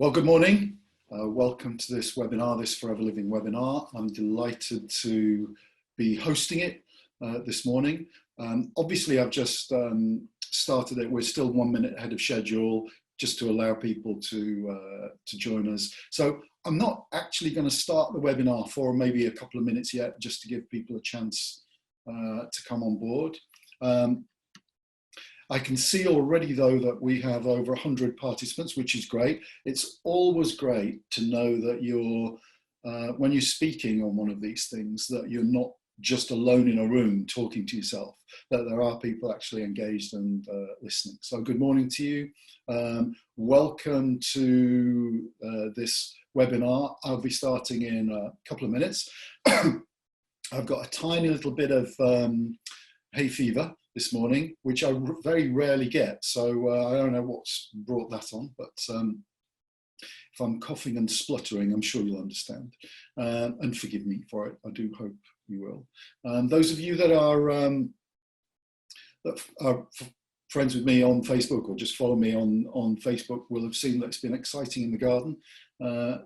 Well, good morning. Welcome to this webinar, this Forever Living webinar. I'm delighted to be hosting it this morning. Obviously, I've just started it. We're still 1 minute ahead of schedule, just to allow people to join us. So I'm not actually going to start the webinar for maybe a couple of minutes yet, just to give people a chance to come on board. I can see already, though, that we have over 100 participants, which is great. It's always great to know that you're, when you're speaking on one of these things, that you're not just alone in a room talking to yourself, that there are people actually engaged and listening. So good morning to you. Welcome to this webinar. I'll be starting in a couple of minutes. I've got a tiny little bit of hay fever this morning, which I very rarely get, so I don't know what's brought that on, but if I'm coughing and spluttering, I'm sure you'll understand, and forgive me for it. I do hope you will. Those of you that are friends with me on Facebook or just follow me on Facebook will have seen that it's been exciting in the garden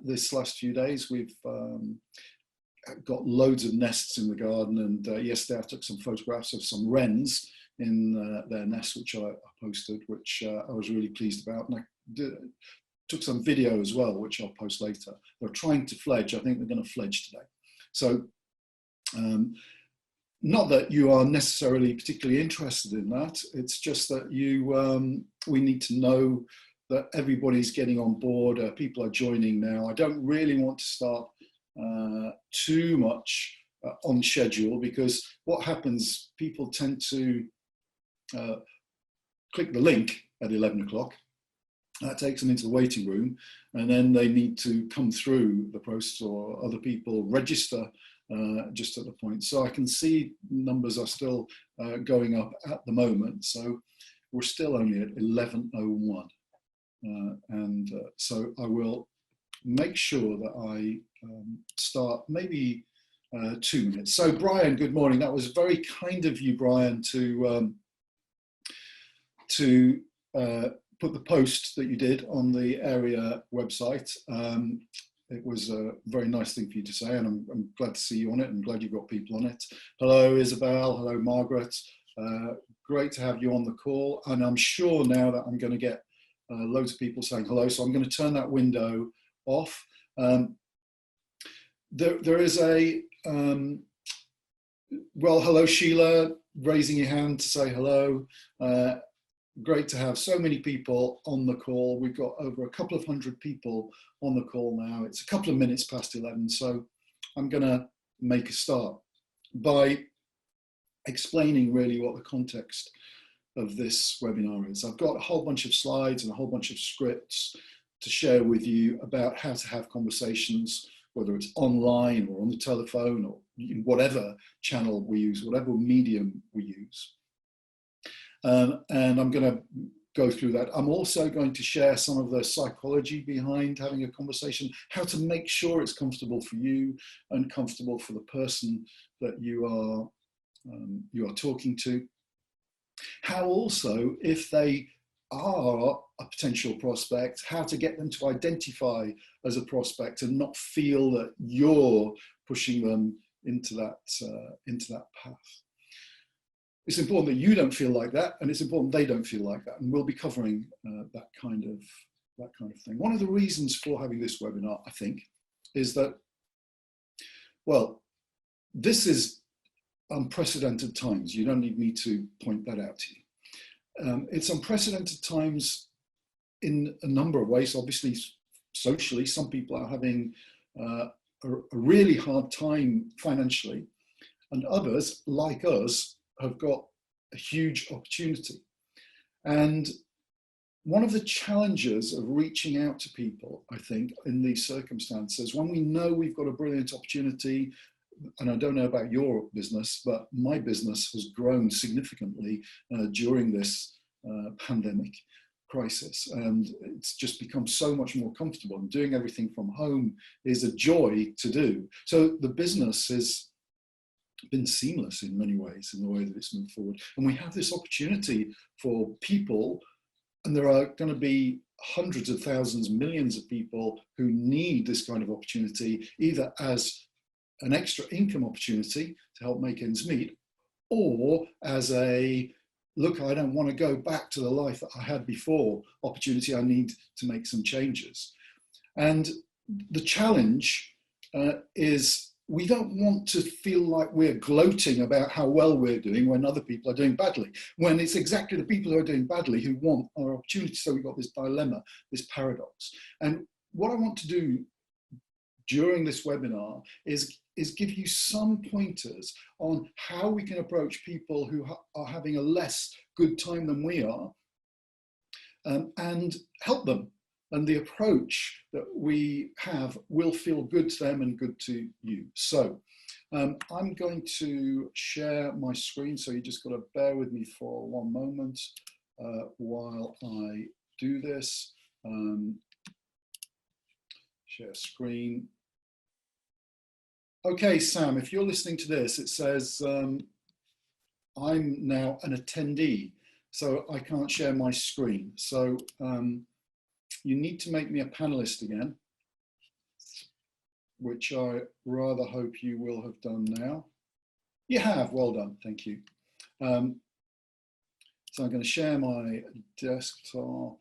this last few days. We've got loads of nests in the garden, and yesterday I took some photographs of some wrens in their nests, which I posted, which I was really pleased about, and I took some video as well, which I'll post later. They're trying to fledge. I think they're going to fledge today. So not that you are necessarily particularly interested in that, it's just that we need to know that everybody's getting on board, people are joining now. I don't really want to start too much on schedule, because what happens, people tend to click the link at 11 o'clock. That takes them into the waiting room, and then they need to come through the process, or other people register just at the point. So I can see numbers are still going up at the moment. So we're still only at 11:01. So I will make sure that I start maybe 2 minutes. So Brian, good morning. That was very kind of you, Brian, to put the post that you did on the area website. It was a very nice thing for you to say, and I'm glad to see you on it. I'm glad you've got people on it. Hello, Isabel. Hello, Margaret. Great to have you on the call. And I'm sure now that I'm going to get loads of people saying hello, so I'm going to turn that window off. There is a, well, hello, Sheila, raising your hand to say hello. Great to have so many people on the call. We've got over a couple of hundred people on the call now. It's a couple of minutes past 11, so I'm going to make a start by explaining really what the context of this webinar is. I've got a whole bunch of slides and a whole bunch of scripts to share with you about how to have conversations, whether it's online or on the telephone or in whatever channel we use, whatever medium we use. And I'm going to go through that. I'm also going to share some of the psychology behind having a conversation, how to make sure it's comfortable for you and comfortable for the person that you are talking to. How also, if they are a potential prospect, how to get them to identify as a prospect and not feel that you're pushing them into that path. It's important that you don't feel like that, and it's important they don't feel like that, and we'll be covering that kind of thing. One of the reasons for having this webinar, I think, is that, well, this is unprecedented times. You don't need me to point that out to you. It's unprecedented times in a number of ways. Obviously, socially, some people are having a really hard time financially, and others, like us, have got a huge opportunity. And one of the challenges of reaching out to people, I think, in these circumstances, when we know we've got a brilliant opportunity, and I don't know about your business, but my business has grown significantly during this pandemic crisis, and it's just become so much more comfortable, and doing everything from home is a joy to do. So the business has been seamless in many ways in the way that it's moved forward, and we have this opportunity for people, and there are going to be hundreds of thousands, millions of people who need this kind of opportunity, either as an extra income opportunity to help make ends meet, or as a, look, I don't want to go back to the life that I had before opportunity, I need to make some changes. And the challenge is we don't want to feel like we're gloating about how well we're doing when other people are doing badly, when it's exactly the people who are doing badly who want our opportunity. So we've got this dilemma, this paradox. And what I want to do during this webinar is give you some pointers on how we can approach people who are having a less good time than we are, and help them. And the approach that we have will feel good to them and good to you. So I'm going to share my screen. So you just got to bear with me for one moment while I do this. Share screen. Okay, Sam, if you're listening to this, it says I'm now an attendee, so I can't share my screen. So you need to make me a panelist again, which I rather hope you will have done now. You have, well done, thank you. So I'm going to share my desktop.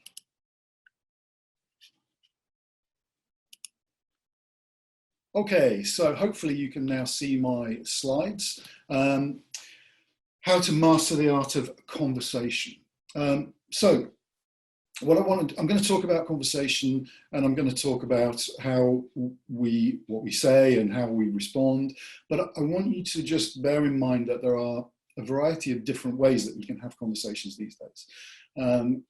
Okay, so hopefully you can now see my slides. How to master the art of conversation. So what I'm going to talk about conversation, and I'm going to talk about how what we say and how we respond. But I want you to just bear in mind that there are a variety of different ways that we can have conversations these days.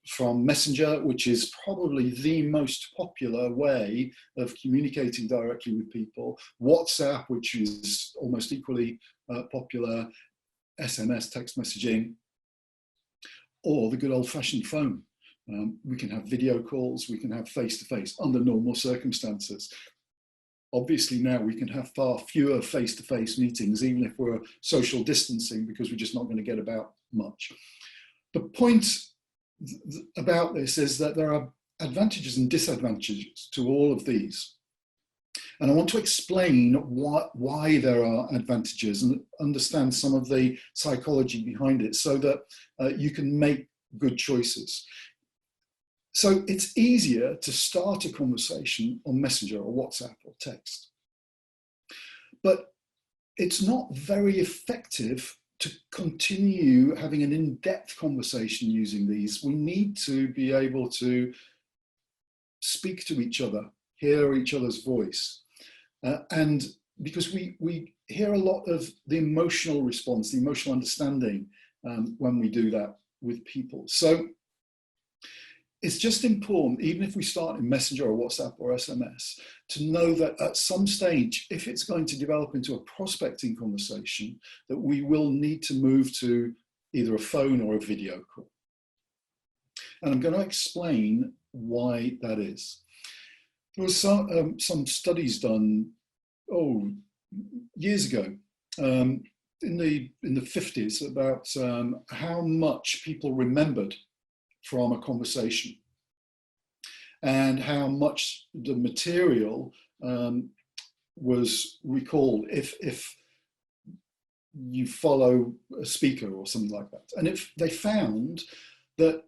From Messenger, which is probably the most popular way of communicating directly with people, WhatsApp, which is almost equally popular, SMS, text messaging, or the good old-fashioned phone. We can have video calls, we can have face-to-face under normal circumstances. Obviously now we can have far fewer face-to-face meetings, even if we're social distancing, because we're just not going to get about much. The point about this is that there are advantages and disadvantages to all of these. And I want to explain why there are advantages and understand some of the psychology behind it so that you can make good choices. So it's easier to start a conversation on Messenger or WhatsApp or text. But it's not very effective to continue having an in-depth conversation using these. We need to be able to speak to each other, hear each other's voice. And because we hear a lot of the emotional response, the emotional understanding when we do that with people. So it's just important, even if we start in Messenger or WhatsApp or SMS, to know that at some stage, if it's going to develop into a prospecting conversation, that we will need to move to either a phone or a video call. And I'm going to explain why that is. There was some studies done, years ago, in the 50s, about how much people remembered from a conversation and how much the material was recalled if you follow a speaker or something like that. And if they found that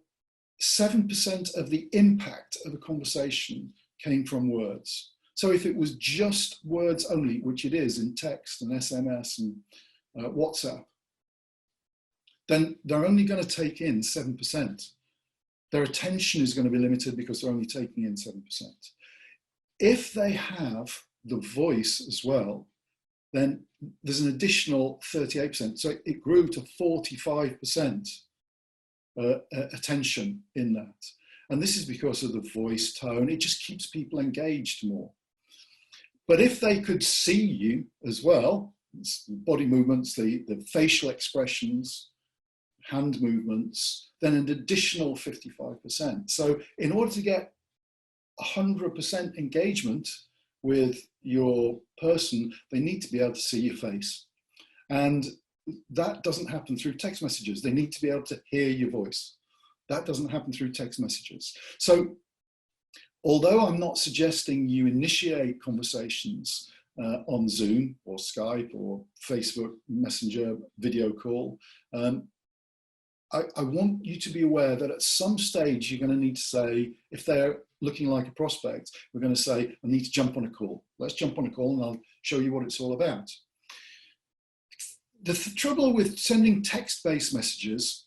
7% of the impact of a conversation came from words. So if it was just words only, which it is in text and SMS and WhatsApp, then they're only going to take in 7%. Their attention is going to be limited because they're only taking in 7%. If they have the voice as well, then there's an additional 38%. So it grew to 45% attention in that. And this is because of the voice tone. It just keeps people engaged more. But if they could see you as well, body movements, the facial expressions, hand movements, then an additional 55%. So in order to get 100% engagement with your person, they need to be able to see your face. And that doesn't happen through text messages. They need to be able to hear your voice. That doesn't happen through text messages. So Although I'm not suggesting you initiate conversations on Zoom or Skype or Facebook Messenger video call, I want you to be aware that at some stage you're going to need to say, if they're looking like a prospect, we're going to say, I need to jump on a call. Let's jump on a call and I'll show you what it's all about. The trouble with sending text-based messages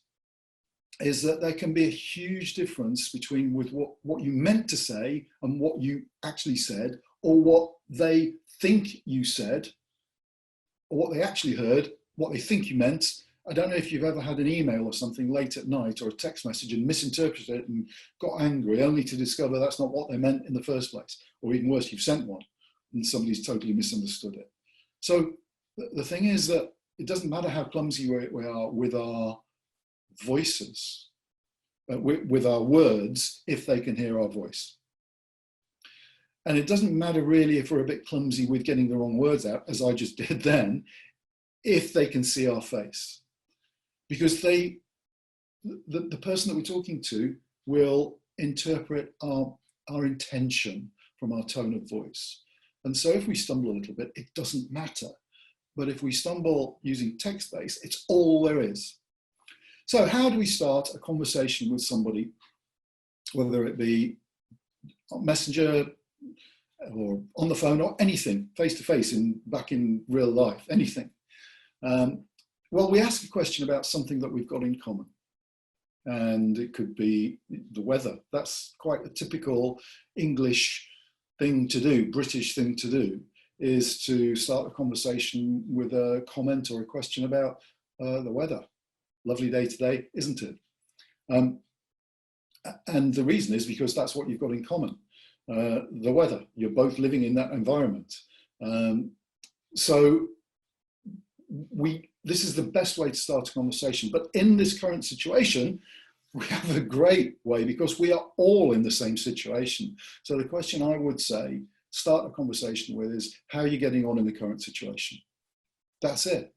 is that there can be a huge difference between with what you meant to say and what you actually said, or what they think you said, or what they actually heard, what they think you meant. I don't know if you've ever had an email or something late at night or a text message and misinterpreted it and got angry only to discover that's not what they meant in the first place. Or even worse, you've sent one and somebody's totally misunderstood it. So the thing is that it doesn't matter how clumsy we are with our voices, with our words, if they can hear our voice. And it doesn't matter really if we're a bit clumsy with getting the wrong words out, as I just did then, if they can see our face. Because the person that we're talking to will interpret our intention from our tone of voice. And so if we stumble a little bit, it doesn't matter. But if we stumble using text-based, it's all there is. So how do we start a conversation with somebody, whether it be on Messenger or on the phone or anything, face-to-face, back in real life, anything? Well, we ask a question about something that we've got in common. And it could be the weather. That's quite a typical English thing to do, British thing to do, is to start a conversation with a comment or a question about the weather. Lovely day today, isn't it? And the reason is because that's what you've got in common, the weather. You're both living in that environment. So this is the best way to start a conversation. But in this current situation, we have a great way because we are all in the same situation. So the question I would say, start a conversation with is, how are you getting on in the current situation? That's it.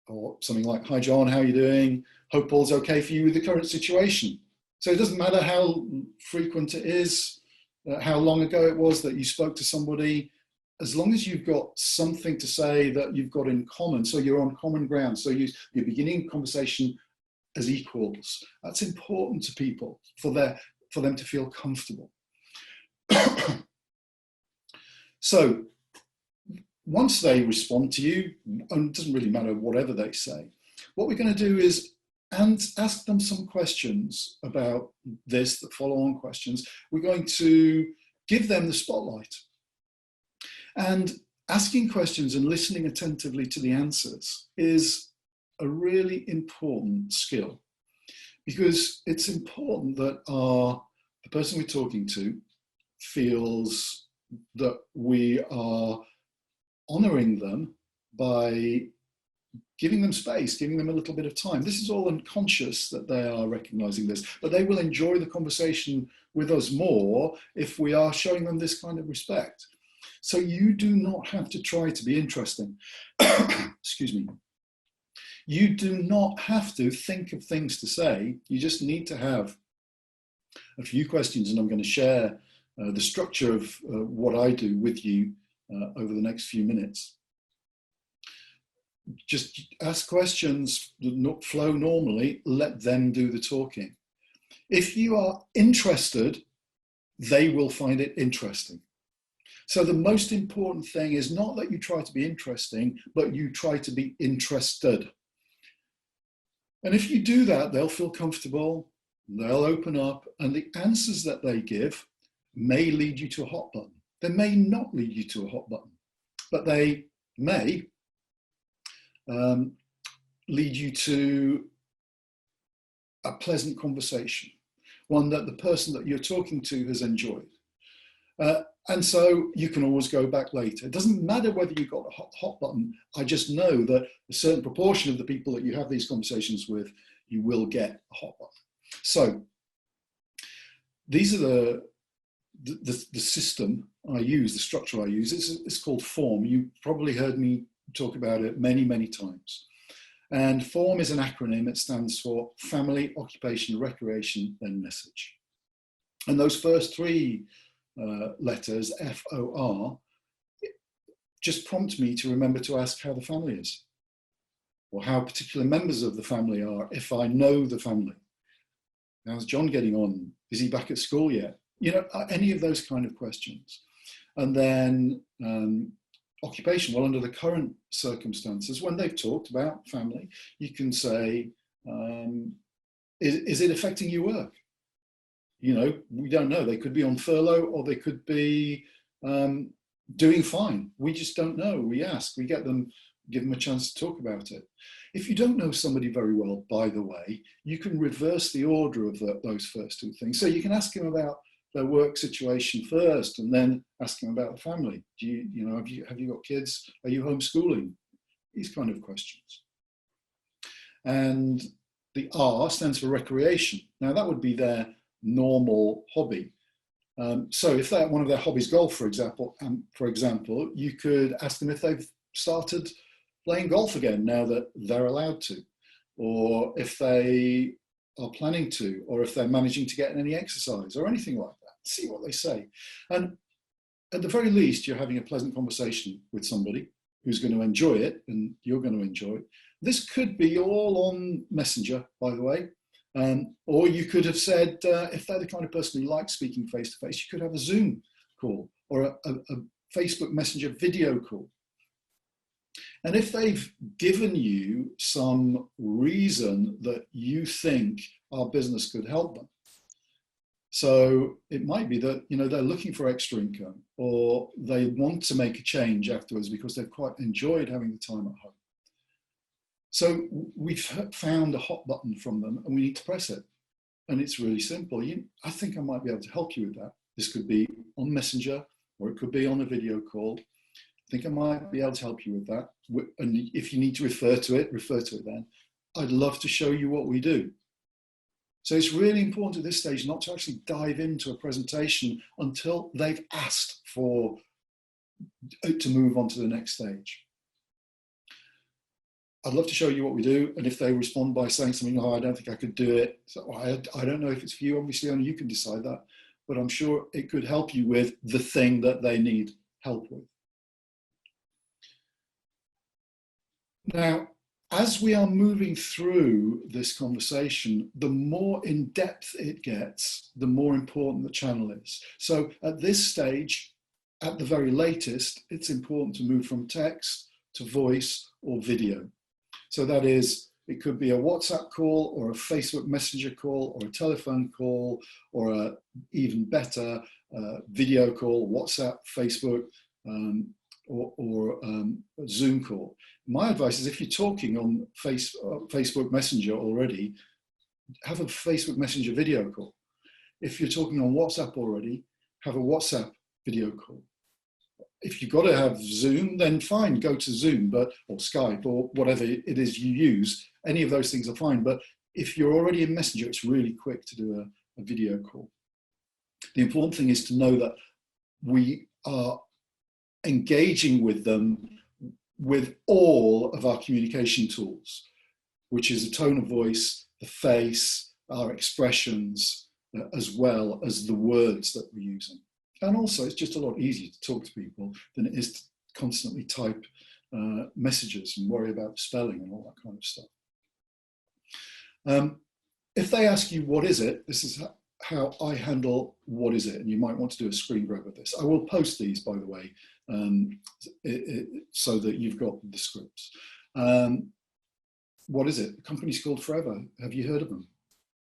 Or something like, hi John, how are you doing? Hope all's okay for you with the current situation. So it doesn't matter how frequent it is, how long ago it was that you spoke to somebody, as long as you've got something to say that you've got in common, so you're on common ground, so you're beginning conversation as equals. That's important to people for them to feel comfortable. So once they respond to you, and it doesn't really matter whatever they say, what we're going to do is ask them some questions about this, the follow-on questions. We're going to give them the spotlight. And asking questions and listening attentively to the answers is a really important skill, because it's important that the person we're talking to feels that we are honoring them by giving them space, giving them a little bit of time. This is all unconscious that they are recognizing this, but they will enjoy the conversation with us more if we are showing them this kind of respect. So you do not have to try to be interesting. Excuse me. You do not have to think of things to say. You just need to have a few questions, and I'm going to share the structure of what I do with you over the next few minutes. Just ask questions that flow normally, let them do the talking. If you are interested, they will find it interesting. So the most important thing is not that you try to be interesting, but you try to be interested. And if you do that, they'll feel comfortable, they'll open up, and the answers that they give may lead you to a hot button. They may not lead you to a hot button, but they may lead you to a pleasant conversation, one that the person that you're talking to has enjoyed. And so you can always go back later. It doesn't matter whether you've got a hot button. I just know that a certain proportion of the people that you have these conversations with, you will get a hot button. So these are the system I use, the structure I use. It's called FORM. You probably heard me talk about it many, many times. And FORM is an acronym. It stands for Family, Occupation, Recreation, then Message. And those first three letters, FOR, just prompt me to remember to ask how the family is, or how particular members of the family are, if I know the family. How's John getting on? Is he back at school yet? You know, any of those kind of questions. And then occupation. Well, under the current circumstances, when they've talked about family, you can say, is it affecting your work? You know, we don't know. They could be on furlough, or they could be doing fine. We just don't know. We ask, we get them, give them a chance to talk about it. If you don't know somebody very well, by the way, you can reverse the order of those first two things. So you can ask them about their work situation first, and then ask them about the family. Do you know, have you got kids? Are you homeschooling? These kind of questions. And the R stands for recreation. Now that would be their normal hobby. So if one of their hobbies golf, for example, you could ask them if they've started playing golf again now that they're allowed to, or if they are planning to, or if they're managing to get any exercise or anything like that. See what they say. And at the very least, you're having a pleasant conversation with somebody who's going to enjoy it, and you're going to enjoy it. This could be all on Messenger, by the way. Or you could have said, if they're the kind of person who likes speaking face-to-face, you could have a Zoom call or a Facebook Messenger video call. And if they've given you some reason that you think our business could help them, so it might be that, you know, they're looking for extra income, or they want to make a change afterwards because they've quite enjoyed having the time at home. So we've found a hot button from them, and we need to press it. And it's really simple. I think I might be able to help you with that. This could be on Messenger, or it could be on a video call. I think I might be able to help you with that. And if you need to refer to it then. I'd love to show you what we do. So it's really important at this stage not to actually dive into a presentation until they've asked to move on to the next stage. I'd love to show you what we do, and if they respond by saying something, oh, I don't think I could do it, so I don't know if it's for you, obviously only you can decide that, but I'm sure it could help you with the thing that they need help with. Now, as we are moving through this conversation, the more in depth it gets, the more important the channel is. So at this stage, at the very latest, it's important to move from text to voice or video. So that is, it could be a WhatsApp call, or a Facebook Messenger call, or a telephone call, or a even better video call, WhatsApp, Facebook, or a Zoom call. My advice is, if you're talking on Facebook Messenger already, have a Facebook Messenger video call. If you're talking on WhatsApp already, have a WhatsApp video call. If you've got to have Zoom, then fine, go to Zoom, or Skype, or whatever it is you use. Any of those things are fine. But if you're already in Messenger, it's really quick to do a video call. The important thing is to know that we are engaging with them with all of our communication tools, which is the tone of voice, the face, our expressions, as well as the words that we're using. And also, it's just a lot easier to talk to people than it is to constantly type messages and worry about spelling and all that kind of stuff. If they ask you, what is it? This is how I handle what is it? And you might want to do a screen grab of this. I will post these, by the way, so that you've got the scripts. What is it? The company's called Forever. Have you heard of them?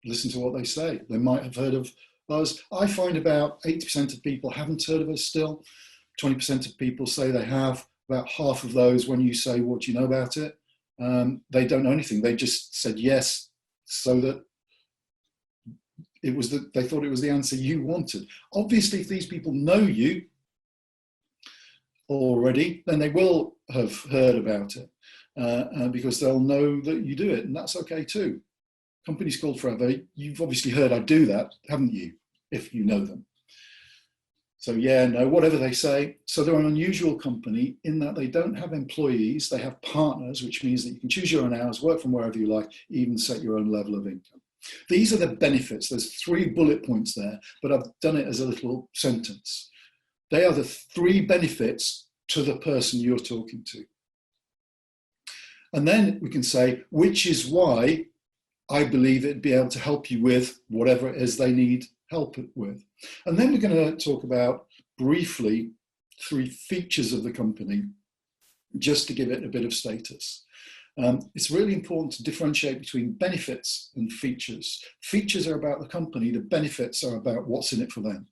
Listen to what they say. They might have heard of us. I find about 80% of people haven't heard of us still. 20% of people say they have. About half of those, when you say, what do you know about it? They don't know anything. They just said yes, so that they thought it was the answer you wanted. Obviously, if these people know you already, then they will have heard about it because they'll know that you do it, and that's okay too. Company's called Forever. You've obviously heard I do that, haven't you? If you know them. So yeah, no, whatever they say. So they're an unusual company in that they don't have employees, they have partners, which means that you can choose your own hours, work from wherever you like, even set your own level of income. These are the benefits. There's 3 bullet points there, but I've done it as a little sentence. They are the 3 benefits to the person you're talking to. And then we can say, which is why I believe it'd be able to help you with whatever it is they need help with. And then we're going to talk about briefly 3 features of the company, just to give it a bit of status. It's really important to differentiate between benefits and features. Features are about the company, the benefits are about what's in it for them.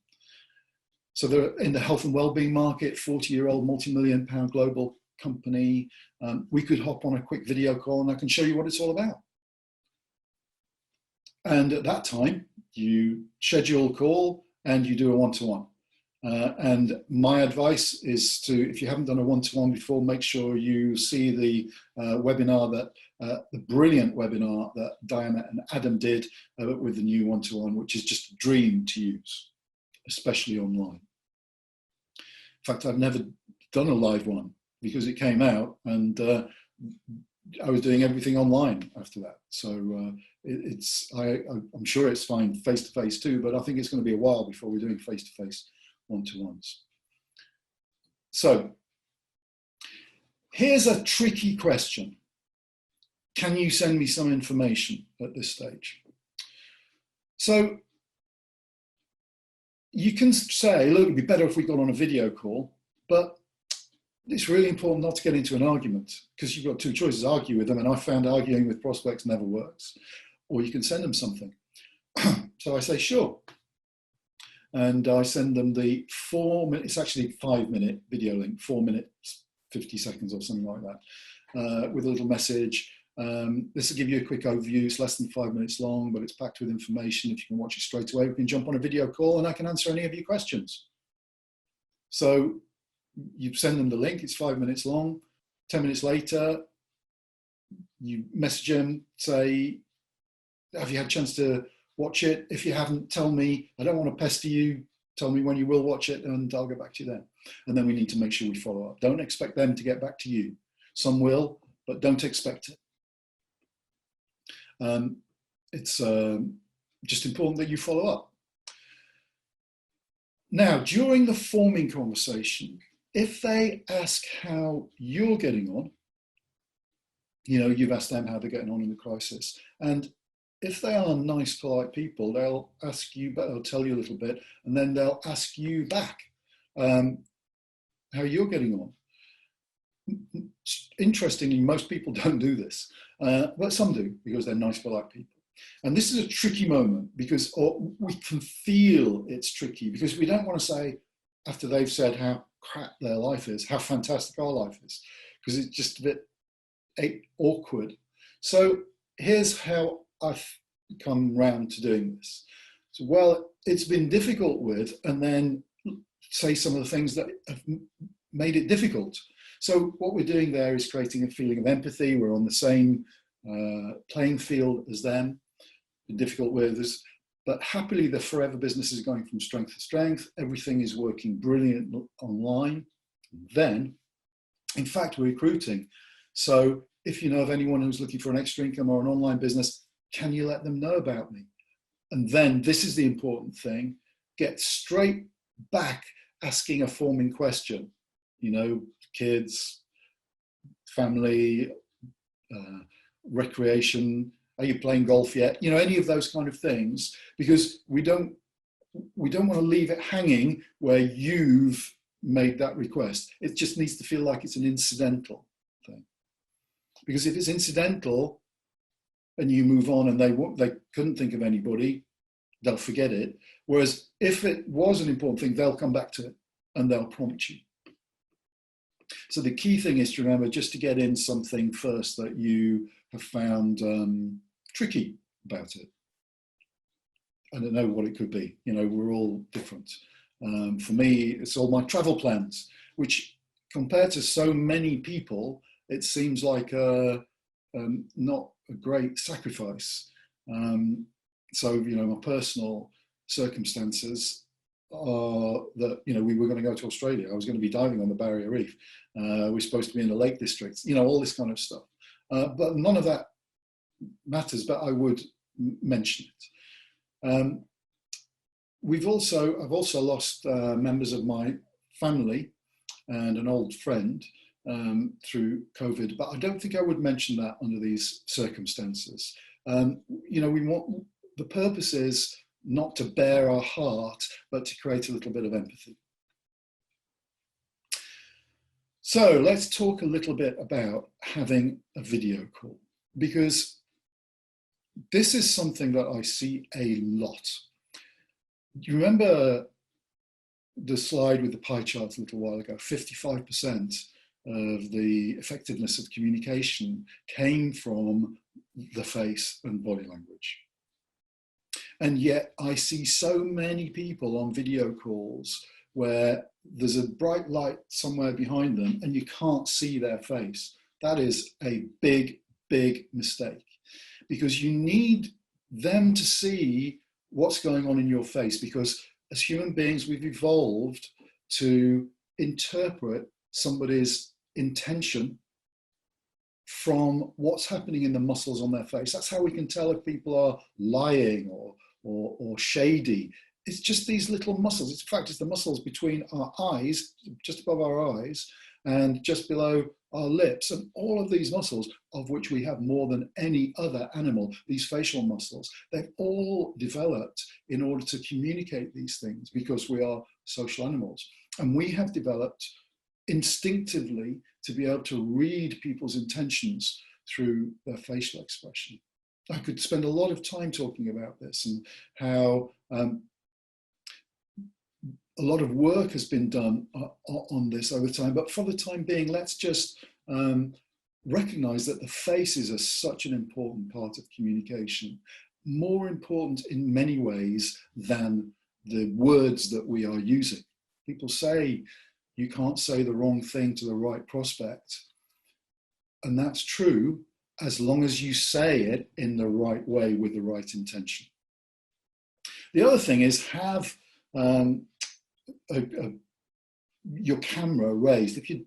So they're in the health and wellbeing market, 40-year-old multi-million-pound global company. We could hop on a quick video call and I can show you what it's all about. And at that time, you schedule a call and you do a one-to-one. And my advice is to, if you haven't done a one-to-one before, make sure you see the webinar the brilliant webinar that Diana and Adam did with the new one-to-one, which is just a dream to use, especially online. In fact, I've never done a live one because it came out and I was doing everything online after that. So I'm sure it's fine face-to-face too, but I think it's going to be a while before we're doing face-to-face one-to-ones. So here's a tricky question. Can you send me some information at this stage? So you can say, look, it'd be better if we got on a video call, but it's really important not to get into an argument because you've got 2 choices: argue with them, and I found arguing with prospects never works, or you can send them something. So I say, sure. And I send them the 4-minute, it's actually 5-minute video link, 4 minutes, 50 seconds or something like that, with a little message. This will give you a quick overview. It's less than 5 minutes long, but it's packed with information. If you can watch it straight away, we can jump on a video call and I can answer any of your questions. So you send them the link, it's 5 minutes long. 10 minutes later, you message them, say, have you had a chance to watch it? If you haven't, tell me. I don't want to pester you. Tell me when you will watch it and I'll get back to you then. And then we need to make sure we follow up. Don't expect them to get back to you. Some will, but don't expect it. It's just important that you follow up. Now, during the forming conversation, if they ask how you're getting on, you know, you've asked them how they're getting on in the crisis. And if they are nice, polite people, they'll ask you, but they'll tell you a little bit, and then they'll ask you back how you're getting on. Interestingly, most people don't do this, but some do because they're nice, polite people. And this is a tricky moment because we can feel it's tricky because we don't want to say, after they've said how crap their life is, how fantastic our life is, because it's just a bit awkward. So here's how I've come round to doing this. So, well, it's been difficult with, and then say some of the things that have made it difficult. So what we're doing there is creating a feeling of empathy. We're on the same playing field as them. Been difficult with us, but happily the Forever business is going from strength to strength. Everything is working brilliant online. Then, in fact, we're recruiting. So if you know of anyone who's looking for an extra income or an online business, can you let them know about me? And then this is the important thing, get straight back asking a forming question, you know, kids, family, recreation, are you playing golf yet? You know, any of those kind of things, because we don't want to leave it hanging where you've made that request. It just needs to feel like it's an incidental thing. Because if it's incidental and you move on and they couldn't think of anybody, they'll forget it. Whereas if it was an important thing, they'll come back to it and they'll prompt you. So the key thing is to remember just to get in something first that you have found tricky about it. I don't know what it could be. You know, we're all different. For me, it's all my travel plans, which compared to so many people, it seems like not a great sacrifice. So, you know, my personal circumstances are that, you know, we were going to go to Australia. I was going to be diving on the Barrier Reef. We're supposed to be in the Lake District, you know, all this kind of stuff. But none of that matters, but I would mention it. I've also lost members of my family and an old friend through COVID, but I don't think I would mention that under these circumstances. The purpose is not to bare our heart, but to create a little bit of empathy. So let's talk a little bit about having a video call, because this is something that I see a lot. Do you remember the slide with the pie chart a little while ago? 55% of the effectiveness of communication came from the face and body language. And yet I see so many people on video calls where there's a bright light somewhere behind them and you can't see their face. That is a big, big mistake, because you need them to see what's going on in your face, because as human beings, we've evolved to interpret somebody's intention from what's happening in the muscles on their face. That's how we can tell if people are lying or shady. It's just these little muscles. In fact, it's the muscles between our eyes, just above our eyes, and just below our lips. And all of these muscles, of which we have more than any other animal, these facial muscles, they've all developed in order to communicate these things, because we are social animals. And we have developed instinctively to be able to read people's intentions through their facial expression. I could spend a lot of time talking about this and how a lot of work has been done on this over time, but for the time being, let's just recognize that the face is such an important part of communication, more important in many ways than the words that we are using. People say you can't say the wrong thing to the right prospect, and that's true as long as you say it in the right way with the right intention. The other thing is have your camera raised. If you're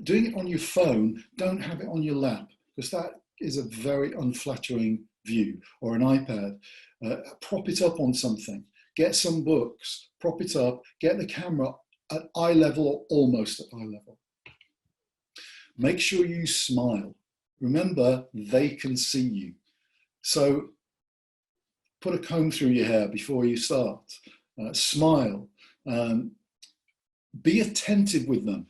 doing it on your phone, don't have it on your lap, because that is a very unflattering view. Or an iPad. Prop it up on something. Get some books, prop it up, get the camera at eye level or almost at eye level. Make sure you smile. Remember, they can see you. So put a comb through your hair before you start. Smile. Be attentive with them.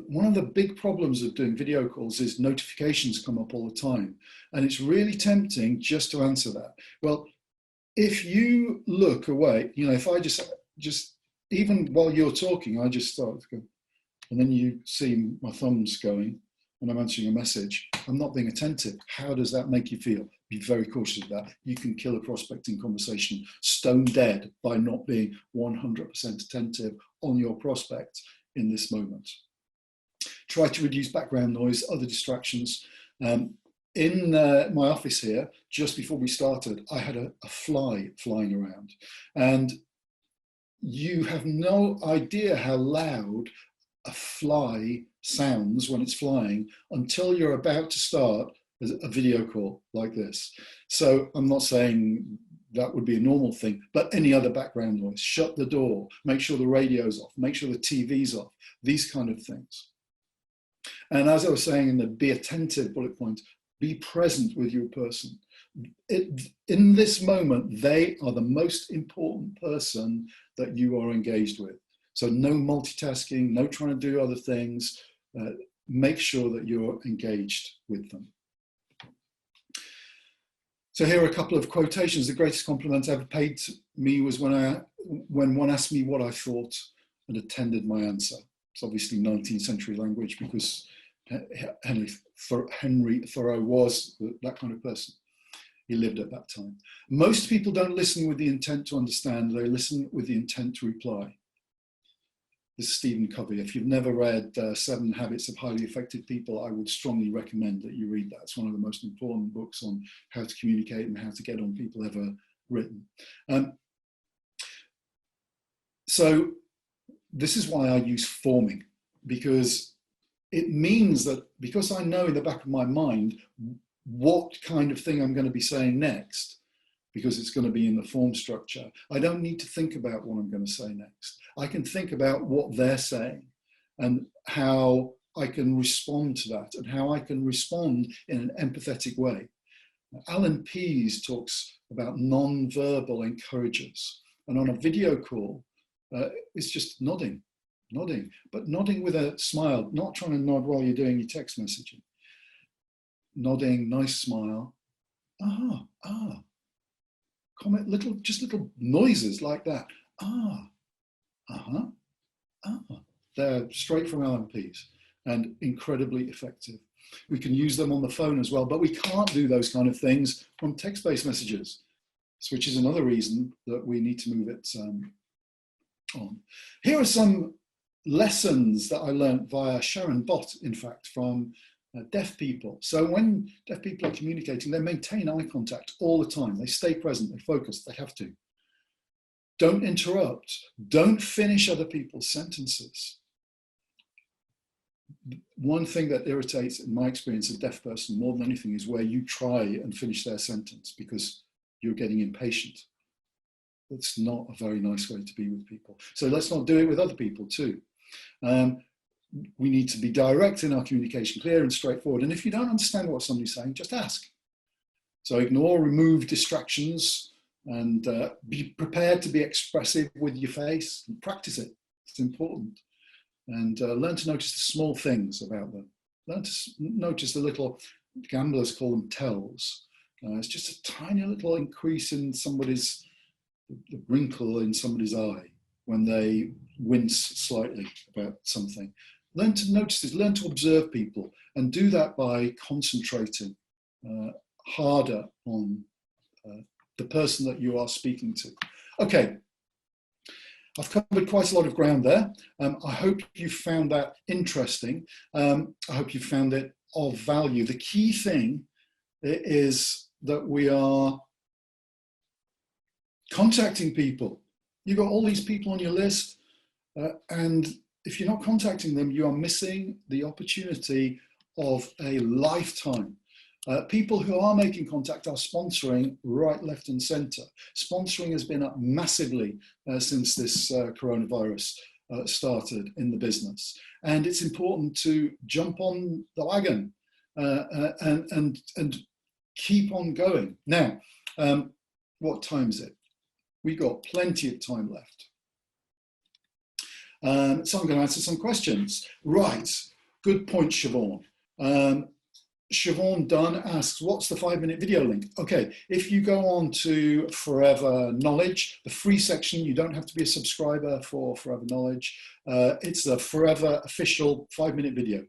One of the big problems of doing video calls is notifications come up all the time, and it's really tempting just to answer that. Well, if you look away, if I just even while you're talking, I just start to go, and then you see my thumbs going and I'm answering a message, I'm not being attentive. How does that make you feel? Be very cautious of that. You can kill a prospecting conversation stone dead by not being 100% attentive on your prospect in this moment. Try to reduce background noise, other distractions. In my office here, just before we started, I had a fly flying around, and you have no idea how loud a fly sounds when it's flying until you're about to start a video call like this. So I'm not saying that would be a normal thing, but any other background noise, shut the door, make sure the radio's off, make sure the TV's off, these kind of things. And as I was saying in the be attentive bullet point, be present with your person. In this moment, they are the most important person that you are engaged with. So no multitasking, no trying to do other things. Make sure that you're engaged with them. So here are a couple of quotations. The greatest compliment ever paid to me was when one asked me what I thought and attended my answer. It's obviously 19th century language, because Henry Thoreau was that kind of person. He lived at that time. Most people don't listen with the intent to understand, they listen with the intent to reply. This is Stephen Covey. If you've never read 7 Habits of Highly Effective People, I would strongly recommend that you read that. It's one of the most important books on how to communicate and how to get on people ever written. So this is why I use forming, because it means that because I know in the back of my mind what kind of thing I'm going to be saying next, because it's going to be in the form structure. I don't need to think about what I'm going to say next. I can think about what they're saying and how I can respond to that and how I can respond in an empathetic way. Alan Pease talks about non-verbal encouragers. And on a video call, it's just nodding, but nodding with a smile, not trying to nod while you're doing your text messaging. Nodding, nice smile. Comment, just little noises like that. They're straight from Alan Pease and incredibly effective. We can use them on the phone as well, but we can't do those kind of things on text-based messages, which is another reason that we need to move it on. Here are some lessons that I learned via Sharon Bott, in fact, from deaf people. So when deaf people are communicating, they maintain eye contact all the time. They stay present, they focus, they have to. Don't interrupt. Don't finish other people's sentences. One thing that irritates, in my experience, a deaf person more than anything is where you try and finish their sentence because you're getting impatient. That's not a very nice way to be with people. So let's not do it with other people too. We need to be direct in our communication, clear and straightforward. And if you don't understand what somebody's saying, just ask. So ignore, remove distractions, and be prepared to be expressive with your face. And practice it. It's important. And learn to notice the small things about them. Learn to notice the little, gamblers call them tells. It's just a tiny little increase in somebody's, the wrinkle in somebody's eye when they wince slightly about something. Learn to notice this, learn to observe people, and do that by concentrating harder on the person that you are speaking to. Okay, I've covered quite a lot of ground there. I hope you found that interesting. I hope you found it of value. The key thing is that we are contacting people. You've got all these people on your list, and if you're not contacting them, you are missing the opportunity of a lifetime. People who are making contact are sponsoring right, left and center. Sponsoring has been up massively since this coronavirus started in the business. And it's important to jump on the wagon and keep on going. Now, what time is it? We've got plenty of time left. So I'm going to answer some questions. Right, good point, Siobhan. Siobhan Dunn asks, what's the 5-minute video link? Okay, if you go on to Forever Knowledge, the free section, you don't have to be a subscriber for Forever Knowledge. It's the Forever official 5-minute video.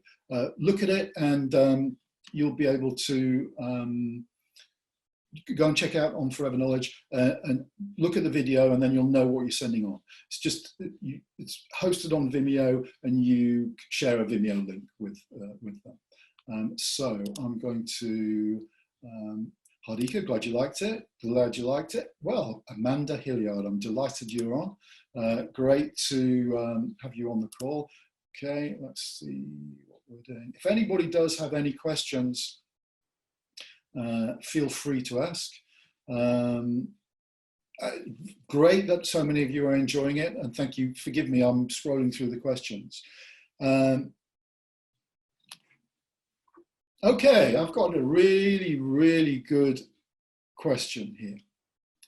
Look at it and you'll be able to go and check out on Forever Knowledge and look at the video, and then you'll know what you're sending on. It's just, it's hosted on Vimeo, and you share a Vimeo link with them. So I'm going to, Hardika, glad you liked it. Glad you liked it. Well, Amanda Hilliard, I'm delighted you're on. Great to have you on the call. Okay, let's see what we're doing. If anybody does have any questions, feel free to ask. Great that so many of you are enjoying it, and thank you. Forgive me, I'm scrolling through the questions. Okay, I've got a really, really good question here.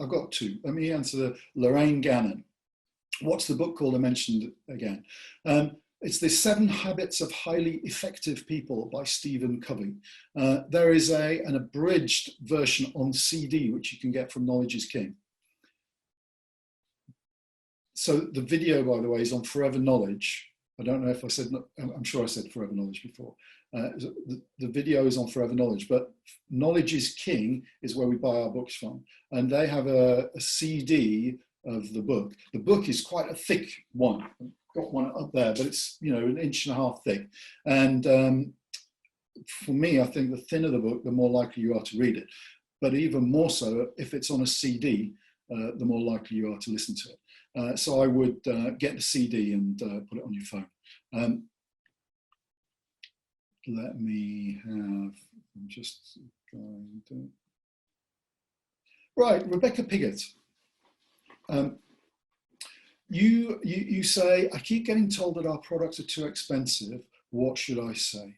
I've got two. Let me answer Lorraine Gannon. What's the book called? I mentioned it again. It's the 7 Habits of Highly Effective People by Stephen Covey. There is an abridged version on CD, which you can get from Knowledge is King. So the video, by the way, is on Forever Knowledge. I don't know if I said, I'm sure I said Forever Knowledge before. The video is on Forever Knowledge, but Knowledge is King is where we buy our books from. And they have a CD of the book. The book is quite a thick one. I've got one up there, but it's, you know, 1.5 inches thick. And for me, I think the thinner the book, the more likely you are to read it. But even more so, if it's on a CD, the more likely you are to listen to it. So I would get the CD and put it on your phone. Let me have, I'm just going to, Right, Rebecca Piggott. You say, I keep getting told that our products are too expensive. What should I say?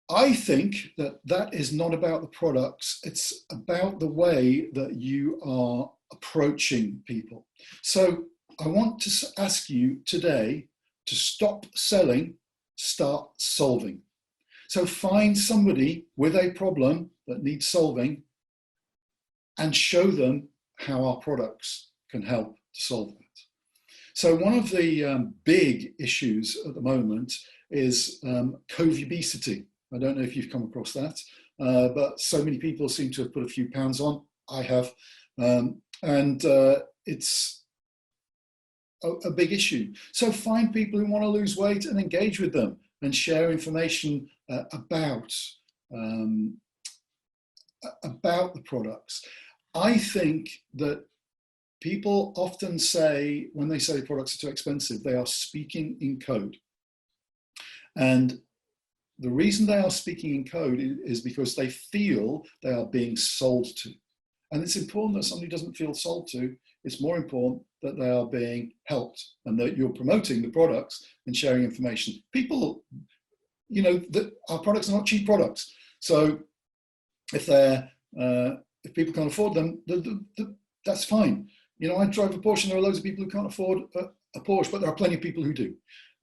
I think that that is not about the products. It's about the way that you are approaching people. So I want to ask you today to stop selling, start solving. So find somebody with a problem that needs solving and show them how our products can help to solve that. So one of the big issues at the moment is COVID-obesity. I don't know if you've come across that, but so many people seem to have put a few pounds on. I have. It's a big issue. So find people who want to lose weight and engage with them and share information about the products. I think that people often say, when they say products are too expensive, they are speaking in code. And the reason they are speaking in code is because they feel they are being sold to. And it's important that somebody doesn't feel sold to. It's more important that they are being helped and that you're promoting the products and sharing information. People, you know, that our products are not cheap products. So if people can't afford them, that's fine. You know, I drive a Porsche and there are loads of people who can't afford a Porsche, but there are plenty of people who do.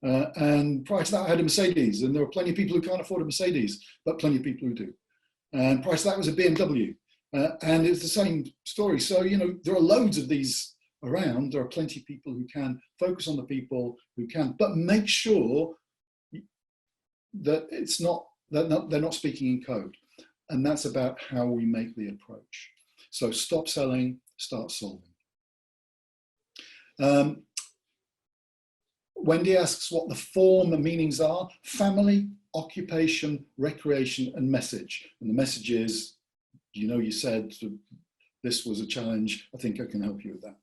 And prior to that, I had a Mercedes, and there are plenty of people who can't afford a Mercedes, but plenty of people who do. And prior to that was a BMW. And it's the same story. So, you know, there are loads of these around. There are plenty of people who can focus on the people who can, but make sure that they're not speaking in code. And that's about how we make the approach. So stop selling, start solving. Wendy asks what the form and meanings are: family, occupation, recreation, and message. And the message is, you know, you said this was a challenge. I think I can help you with that.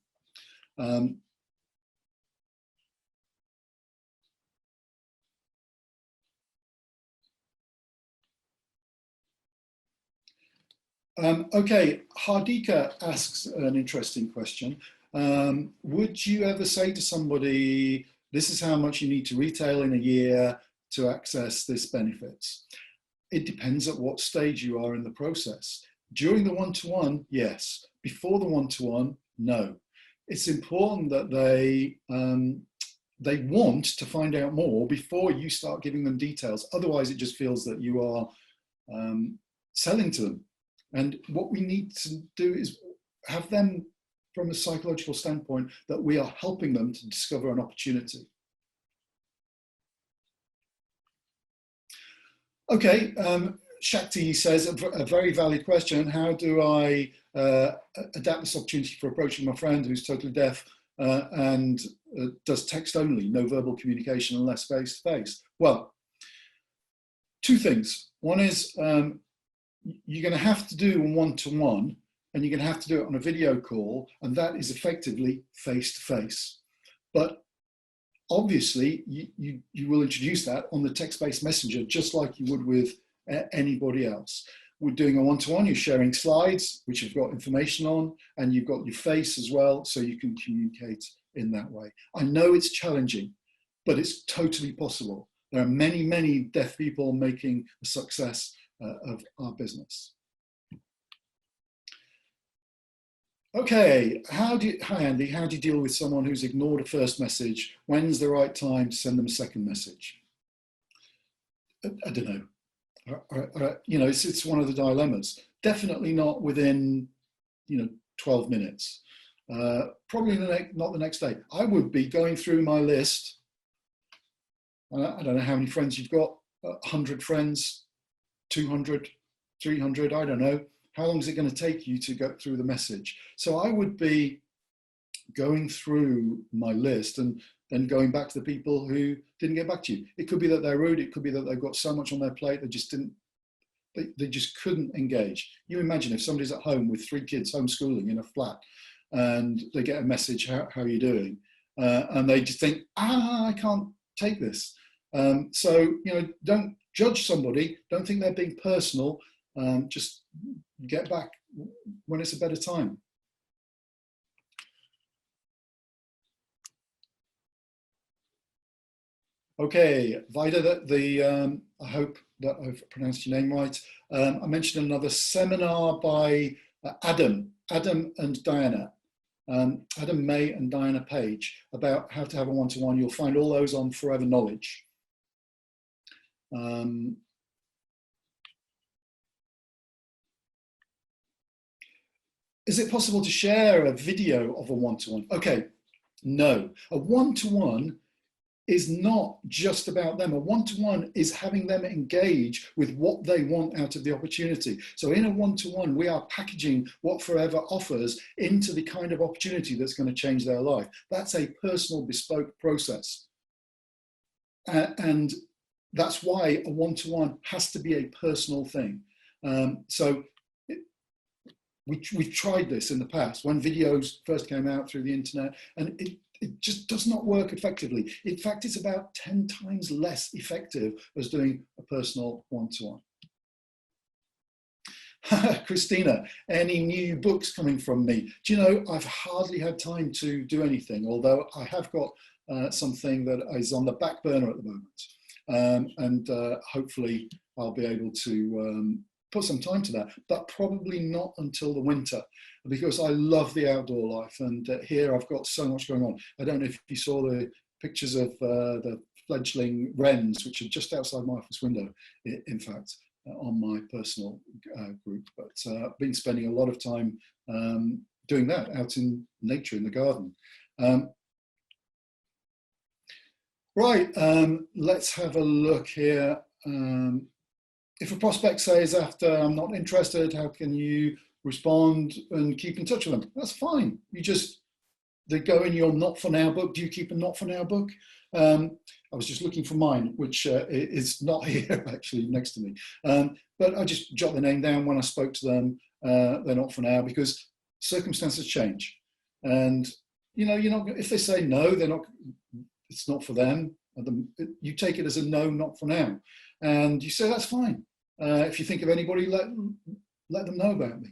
Okay, Hardika asks an interesting question. Would you ever say to somebody, this is how much you need to retail in a year to access this benefits? It depends at what stage you are in the process. During the one-to-one, yes. Before the one-to-one, no. It's important that they want to find out more before you start giving them details. Otherwise, it just feels that you are selling to them. And what we need to do is have them, from a psychological standpoint, that we are helping them to discover an opportunity. Okay, Shakti says a very valid question. How do I adapt this opportunity for approaching my friend who's totally deaf and does text only, no verbal communication unless face to face? Well, two things. One is you're going to have to do a one-to-one, and you're going to have to do it on a video call, and that is effectively face-to-face. But obviously, you will introduce that on the text-based messenger, just like you would with anybody else. We're doing a one-to-one, you're sharing slides, which you've got information on, and you've got your face as well, so you can communicate in that way. I know it's challenging, but it's totally possible. There are many, many deaf people making a success of our business. Okay, hi Andy, how do you deal with someone who's ignored a first message? When's the right time to send them a second message? I don't know. You know, it's one of the dilemmas. Definitely not within, 12 minutes. Probably not the next day. I would be going through my list. I don't know how many friends you've got, 100 friends, 200, 300, I don't know. How long is it going to take you to go through the message? So I would be going through my list and then going back to the people who didn't get back to you. It could be that they're rude. It could be that they've got so much on their plate they just couldn't engage. You imagine if somebody's at home with 3 kids homeschooling in a flat and they get a message, how are you doing? And they just think, I can't take this. So, don't judge somebody. Don't think they're being personal. Just get back when it's a better time. Okay, Vida, I hope that I've pronounced your name right. I mentioned another seminar by Adam and Diana. Adam May and Diana Page about how to have a one-to-one. You'll find all those on Forever Knowledge. Is it possible to share a video of a one-to-one? Okay, no. A one-to-one is not just about them. A one-to-one is having them engage with what they want out of the opportunity. So in a one-to-one, we are packaging what Forever offers into the kind of opportunity that's going to change their life. That's a personal, bespoke process. And that's why a one-to-one has to be a personal thing. We've tried this in the past when videos first came out through the internet, and it just does not work effectively. In fact, it's about 10 times less effective as doing a personal one-to-one. Christina, any new books coming from me? Do you know, I've hardly had time to do anything, although I have got something that is on the back burner at the moment. And hopefully I'll be able to put some time to that, but probably not until the winter, because I love the outdoor life, and here I've got so much going on. I don't know if you saw the pictures of the fledgling wrens, which are just outside my office window, in fact, on my personal group, but I've been spending a lot of time doing that out in nature, in the garden. Right, let's have a look here. If a prospect says after I'm not interested, how can you respond and keep in touch with them? That's fine. They go in your not for now book. Do you keep a not for now book? I was just looking for mine, which is not here actually next to me. But I just jot the name down when I spoke to them. They're not for now because circumstances change. And you're not, if they say no, it's not for them. You take it as a no, not for now. And you say, that's fine. If you think of anybody, let them know about me.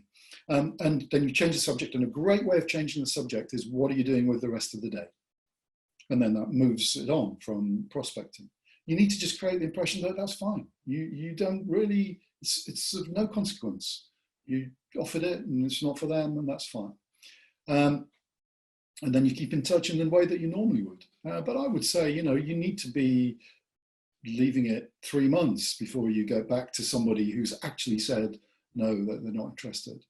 And then you change the subject. And a great way of changing the subject is, what are you doing with the rest of the day? And then that moves it on from prospecting. You need to just create the impression that that's fine. You don't really, it's sort of no consequence. You offered it and it's not for them, and that's fine. And then you keep in touch in the way that you normally would. But I would say, you need to be leaving it 3 months before you go back to somebody who's actually said no, that they're not interested.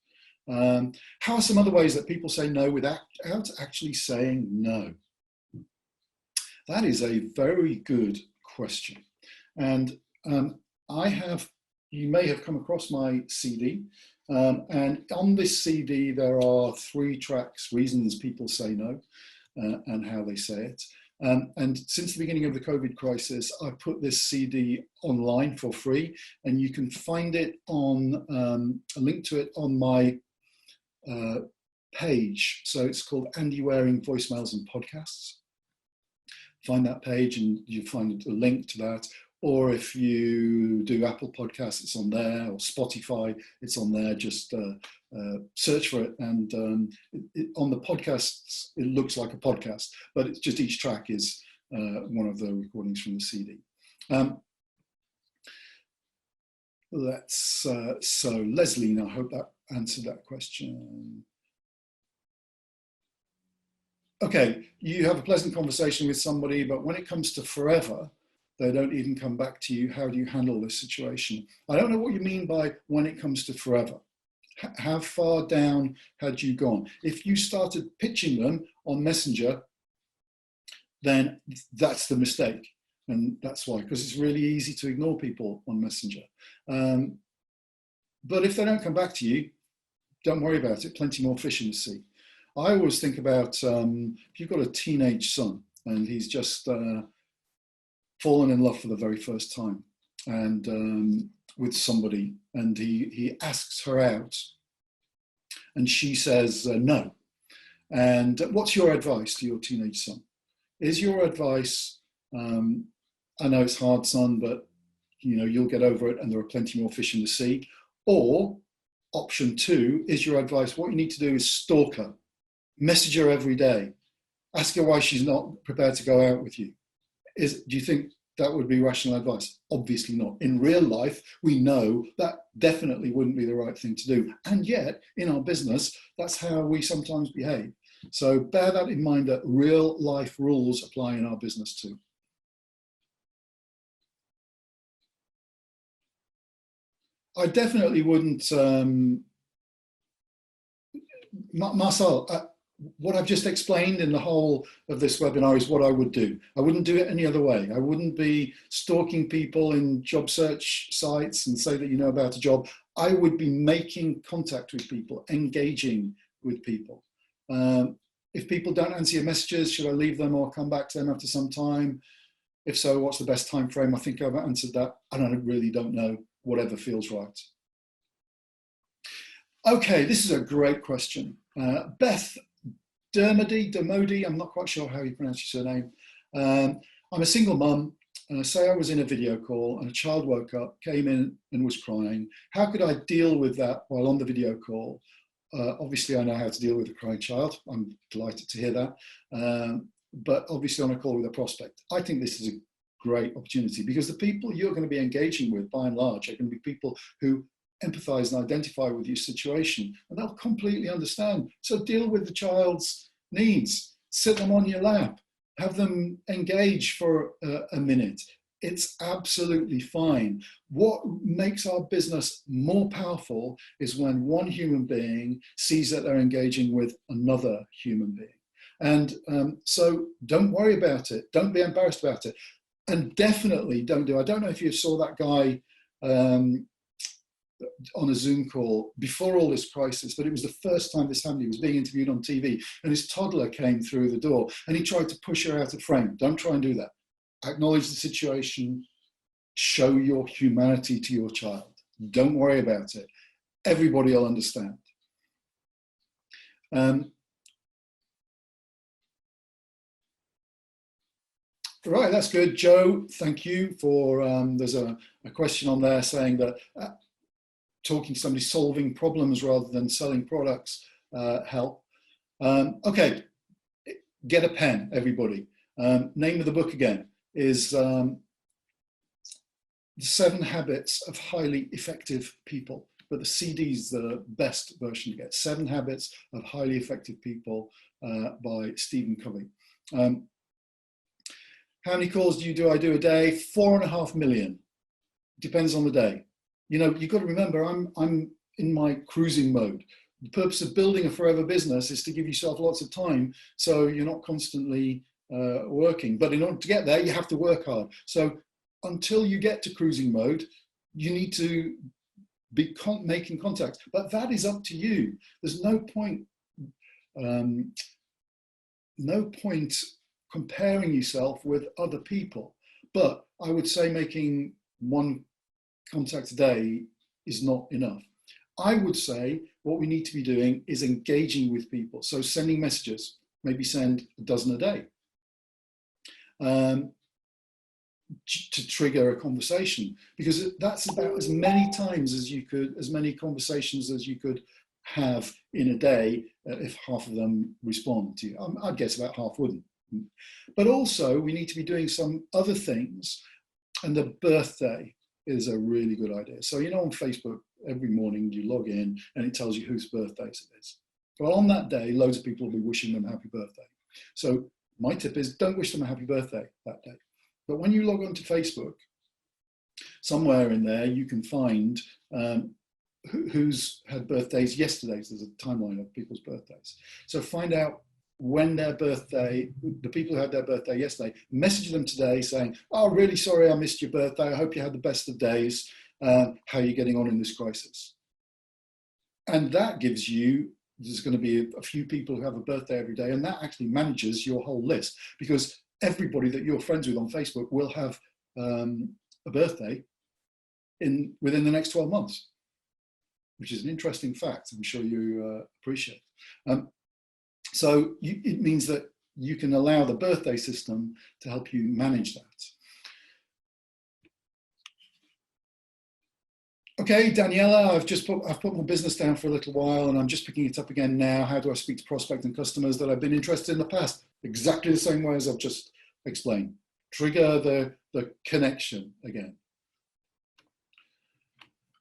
How are some other ways that people say no without actually saying no? That is a very good question. And you may have come across my CD. And on this CD, there are 3 tracks, reasons people say no, and how they say it. And since the beginning of the COVID crisis, I put this CD online for free, and you can find it on a link to it on my page. So it's called Andy Waring Voicemails and Podcasts. Find that page and you find a link to that. Or if you do Apple Podcasts, it's on there, or Spotify, it's on there. Just search for it. And on the podcasts, it looks like a podcast, but it's just each track is one of the recordings from the CD. So Leslie, I hope that answered that question. Okay, you have a pleasant conversation with somebody, but when it comes to forever, they don't even come back to you. How do you handle this situation? I don't know what you mean by when it comes to forever. How far down had you gone? If you started pitching them on Messenger, then that's the mistake. And that's why, because it's really easy to ignore people on Messenger. But if they don't come back to you, don't worry about it. Plenty more fish in the sea. I always think about if you've got a teenage son and he's just fallen in love for the very first time and with somebody, and he asks her out and she says no. And what's your advice to your teenage son? Is your advice, I know it's hard, son, but you'll get over it and there are plenty more fish in the sea? Or option two is your advice. What you need to do is stalk her, message her every day, ask her why she's not prepared to go out with you. Do you think that would be rational advice? Obviously not. In real life, we know that definitely wouldn't be the right thing to do. And yet, in our business, that's how we sometimes behave. So bear that in mind, that real life rules apply in our business too. I definitely wouldn't, Marcel, what I've just explained in the whole of this webinar is what I would do. I wouldn't do it any other way. I wouldn't be stalking people in job search sites and say that you know about a job. I would be making contact with people, engaging with people. If people don't answer your messages, should I leave them or come back to them after some time? If so, what's the best time frame? I think I've answered that, and I really don't know. Whatever feels right. Okay, this is a great question. Beth Dermody, I'm not quite sure how you pronounce your surname. I'm a single mum, and say I was in a video call and a child woke up, came in and was crying. How could I deal with that while on the video call? Obviously, I know how to deal with a crying child. I'm delighted to hear that. But obviously on a call with a prospect, I think this is a great opportunity, because the people you're going to be engaging with, by and large, are going to be people who empathize and identify with your situation, and they'll completely understand. So deal with the child's needs, sit them on your lap, have them engage for a minute. It's absolutely fine. What makes our business more powerful is when one human being sees that they're engaging with another human being. And so don't worry about it. Don't be embarrassed about it. And definitely don't do, I don't know if you saw that guy on a Zoom call before all this crisis, but it was the first time this happened. He was being interviewed on TV and his toddler came through the door and he tried to push her out of frame. Don't try and do that. Acknowledge the situation, show your humanity to your child. Don't worry about it. Everybody will understand. Right, that's good. Joe, thank you for, there's a question on there saying that talking to somebody, solving problems rather than selling products help. Okay, get a pen, everybody. Name of the book again is The 7 Habits of Highly Effective People, but the CD is the best version to get. 7 Habits of Highly Effective People by Stephen Covey. How many calls do I do a day? 4.5 million. Depends on the day. You know, you've got to remember, I'm in my cruising mode. The purpose of building a forever business is to give yourself lots of time so you're not constantly working. But in order to get there, you have to work hard. So until you get to cruising mode, you need to be making contact. But that is up to you. There's no point comparing yourself with other people. But I would say making 1 contact a day is not enough. I would say what we need to be doing is engaging with people. So sending messages, maybe send a dozen a day to trigger a conversation, because that's about as many times as you could, as many conversations as you could have in a day if half of them respond to you. I'd guess about half wouldn't. But also we need to be doing some other things, and the birthday is a really good idea. So, you know, on Facebook, every morning you log in and it tells you whose birthdays it is. Well, on that day, loads of people will be wishing them happy birthday. So my tip is don't wish them a happy birthday that day. But when you log on to Facebook, somewhere in there you can find who's had birthdays yesterday. So there's a timeline of people's birthdays. So find out when their birthday, the people who had their birthday yesterday, message them today saying, oh, really sorry I missed your birthday. I hope you had the best of days. How are you getting on in this crisis? And that gives you, there's going to be a few people who have a birthday every day, and that actually manages your whole list, because everybody that you're friends with on Facebook will have a birthday within the next 12 months, which is an interesting fact I'm sure you appreciate. So it means that you can allow the birthday system to help you manage that. Okay, Daniela, I've put my business down for a little while and I'm just picking it up again now. How do I speak to prospects and customers that I've been interested in the past? Exactly the same way as I've just explained. Trigger the connection again.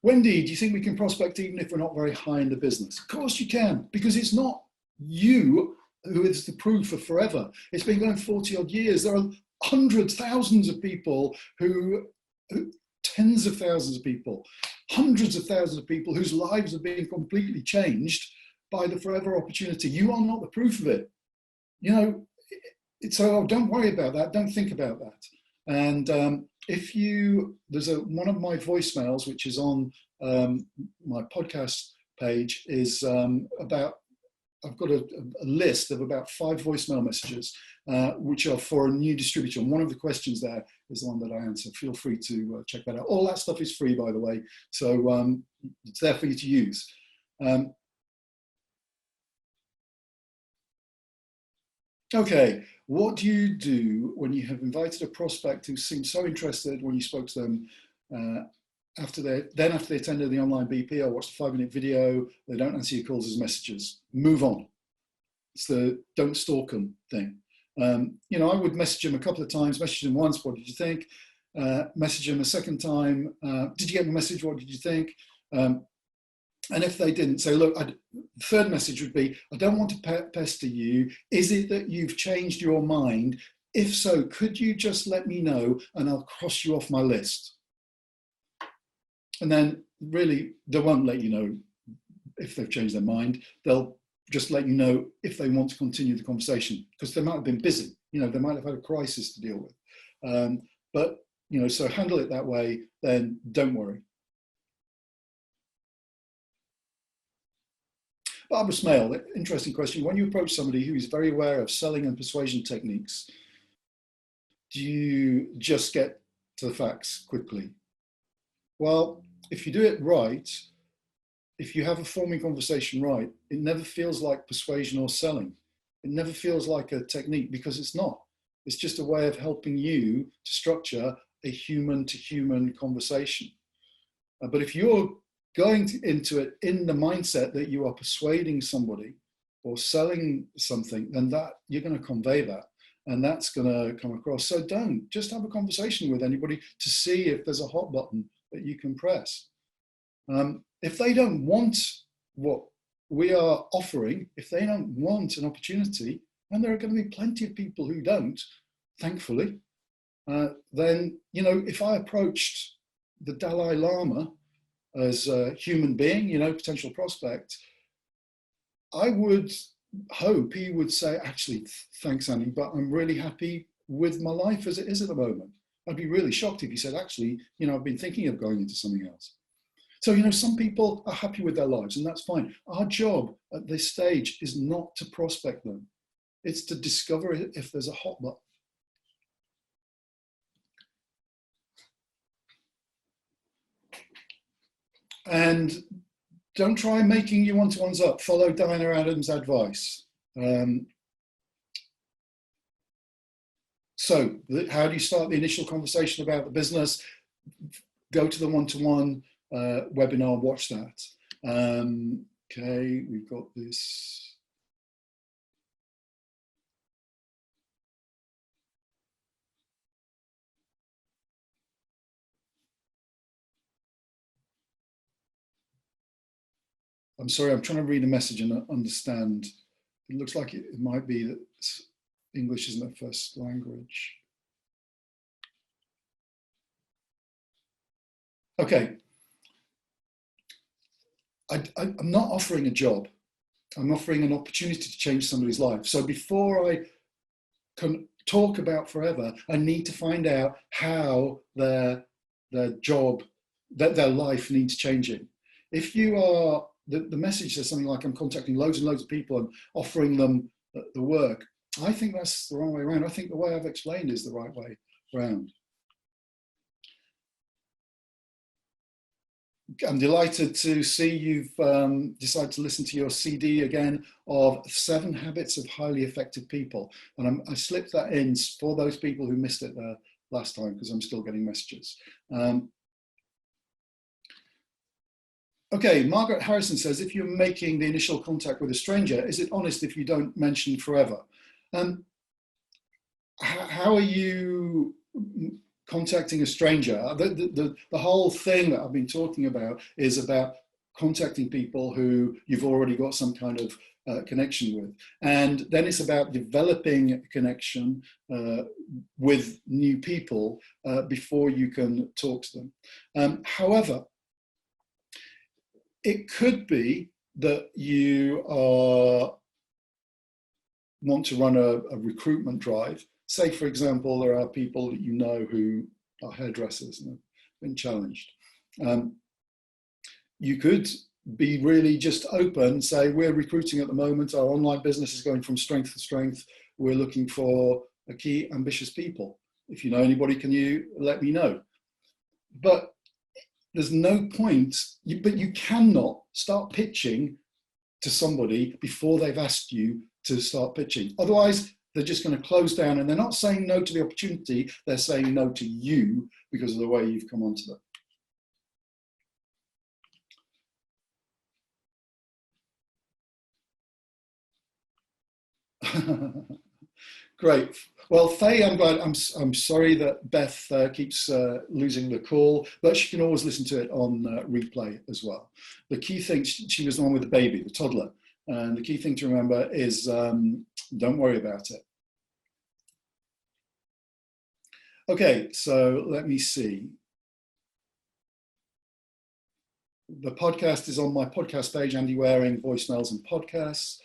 Wendy, do you think we can prospect even if we're not very high in the business? Of course you can, because it's not you who is the proof of forever. It's been going 40 odd years. There are hundreds, thousands of people who tens of thousands of people, hundreds of thousands of people whose lives have been completely changed by the forever opportunity. You are not the proof of it. You know, so don't worry about that. Don't think about that. And if you, there's one of my voicemails, which is on my podcast page, is about, I've got a list of about 5 voicemail messages, which are for a new distributor. And one of the questions there is the one that I answer. Feel free to check that out. All that stuff is free, by the way. So it's there for you to use. Okay, what do you do when you have invited a prospect who seemed so interested when you spoke to them after they attended the online BP or watched a 5-minute video, they don't answer your calls as messages? Move on. It's the don't stalk them thing. You know, I would message them a couple of times, message them once, what did you think? Message them a second time, did you get my message, what did you think? And if they didn't, say, look, the third message would be, I don't want to pester you. Is it that you've changed your mind? If so, could you just let me know and I'll cross you off my list? And then really, they won't let you know if they've changed their mind. They'll just let you know if they want to continue the conversation, because they might have been busy. You know, they might have had a crisis to deal with. But, you know, so handle it that way, then don't worry. Barbara Smale, interesting question. When you approach somebody who is very aware of selling and persuasion techniques, do you just get to the facts quickly? Well, if you do it right, if you have a forming conversation right, it never feels like persuasion or selling. It never feels like a technique, because it's not. It's just a way of helping you to structure a human-to-human conversation. But if you're going into it in the mindset that you are persuading somebody or selling something, then that you're going to convey that, and that's going to come across. So don't just have a conversation with anybody to see if there's a hot button that you can press. If they don't want what we are offering, if they don't want an opportunity, and there are going to be plenty of people who don't, thankfully, then, you know, if I approached the Dalai Lama as a human being, you know, potential prospect, I would hope he would say, actually, thanks, Andy, but I'm really happy with my life as it is at the moment. I'd be really shocked if he said, actually, you know, I've been thinking of going into something else. So, you know, some people are happy with their lives, and that's fine. Our job at this stage is not to prospect them. It's to discover if there's a hot button. And don't try making your one-to-ones up. Follow Diana Adams' advice. So how do you start the initial conversation about the business? Go to the one-to-one webinar, watch that. Okay, we've got this. I'm sorry, I'm trying to read a message and understand. It looks like it might be that English isn't their first language. Okay. I'm not offering a job. I'm offering an opportunity to change somebody's life. So before I can talk about forever, I need to find out how their job, their life needs changing. If you are, the message says something like, I'm contacting loads and loads of people and offering them the work, I think that's the wrong way around. I think the way I've explained is the right way around. I'm delighted to see you've decided to listen to your CD again of 7 Habits of Highly Effective People. And I slipped that in for those people who missed it last time, because I'm still getting messages. Okay, Margaret Harrison says, if you're making the initial contact with a stranger, is it honest if you don't mention forever? How are you contacting a stranger? The whole thing that I've been talking about is about contacting people who you've already got some kind of connection with. And then it's about developing a connection with new people before you can talk to them. However, it could be that you want to run a recruitment drive. Say, for example, there are people that you know who are hairdressers and have been challenged. You could be really just open, say, we're recruiting at the moment, our online business is going from strength to strength, we're looking for a key ambitious people. If you know anybody, can you let me know? But there's no point, but you cannot start pitching to somebody before they've asked you to start pitching. Otherwise, they're just going to close down, and they're not saying no to the opportunity, they're saying no to you because of the way you've come onto them. Great. Well, Faye, I'm glad. I'm sorry that Beth keeps losing the call, but she can always listen to it on replay as well. The key thing, she was the one with the baby, the toddler, and the key thing to remember is don't worry about it. Okay, so let me see. The podcast is on my podcast page, Andy Waring, Voicemails and Podcasts.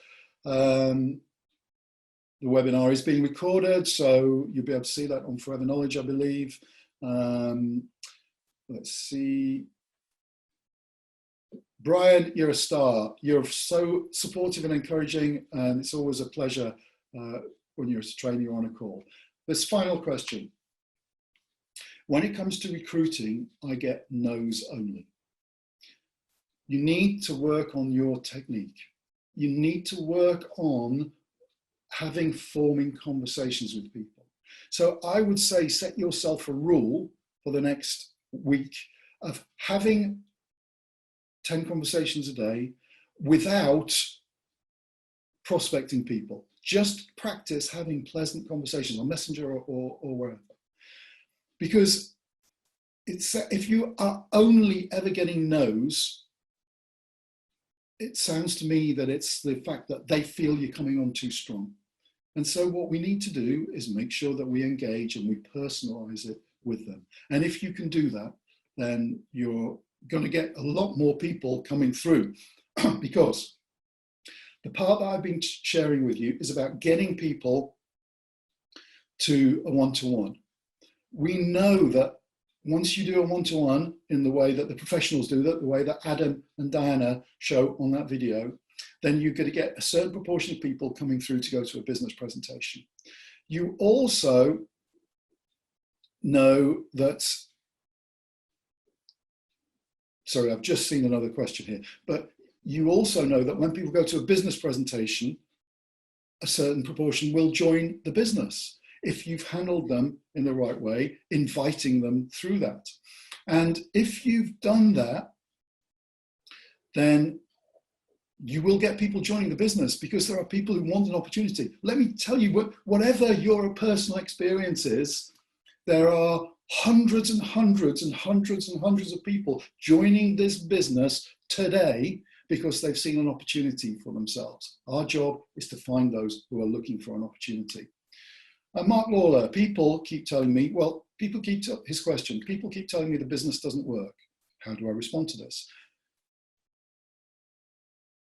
The webinar is being recorded, so you'll be able to see that on Forever Knowledge, I believe. Let's see. Brian, you're a star. You're so supportive and encouraging, and it's always a pleasure when you're a trainer on a call. This final question. When it comes to recruiting, I get no's only. You need to work on your technique. You need to work on forming conversations with people. So I would say set yourself a rule for the next week of having 10 conversations a day without prospecting people. Just practice having pleasant conversations on Messenger or wherever. Because if you are only ever getting no's, it sounds to me that it's the fact that they feel you're coming on too strong. And so what we need to do is make sure that we engage and we personalize it with them. And if you can do that, then you're going to get a lot more people coming through because the part that I've been sharing with you is about getting people to a one-to-one. We know that once you do a one-to-one in the way that the professionals do that, the way that Adam and Diana show on that video, then you're going to get a certain proportion of people coming through to go to a business presentation. You also know that, sorry, I've just seen another question here, but you also know that when people go to a business presentation, a certain proportion will join the business if you've handled them in the right way, inviting them through that. And if you've done that, then you will get people joining the business because there are people who want an opportunity. Let me tell you, whatever your personal experience is, there are hundreds and hundreds and hundreds and hundreds of people joining this business today because they've seen an opportunity for themselves. Our job is to find those who are looking for an opportunity. Mark Lawler, people keep telling me, his question, people keep telling me the business doesn't work. How do I respond to this?